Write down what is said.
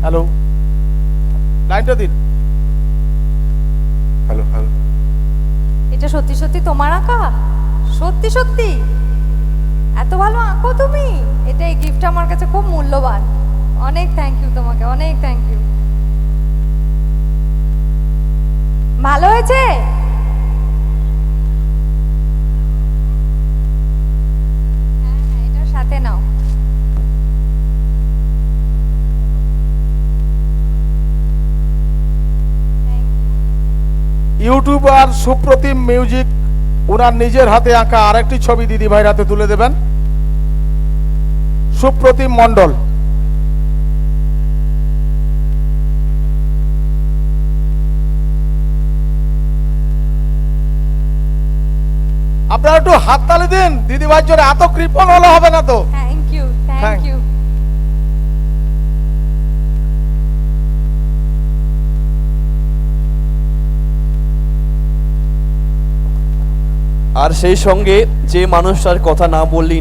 Hello, লাইনটা দিন। Hello hello. এটা সত্যি সত্যি তোমার আঁকা? সত্যি সত্যি এত ভালো আঁকো তুমি? এটা এই গিফটটা আমার কাছে খুব মূল্যবান। অনেক থ্যাংক ইউ তোমাকে, অনেক থ্যাংক ইউ। ভালো হয়েছে? হ্যাঁ হ্যাঁ, এটার সাথে নাও। ইউটিউবার সুপ্রতিম মিউজিক ওনার নিজের হাতে আঁকা আরেকটি ছবি দিদি ভাইয়ের হাতে তুলে দেবেন। সুপ্রতিম মণ্ডল। আপনারা একটু হাততালি দিন দিদি ভাইয়ের জন্য, এত কৃপণ হলে হবে না তো। Thank you, thank Thank- you. আর সেই সঙ্গে যে মানুষটার কথা না বললেই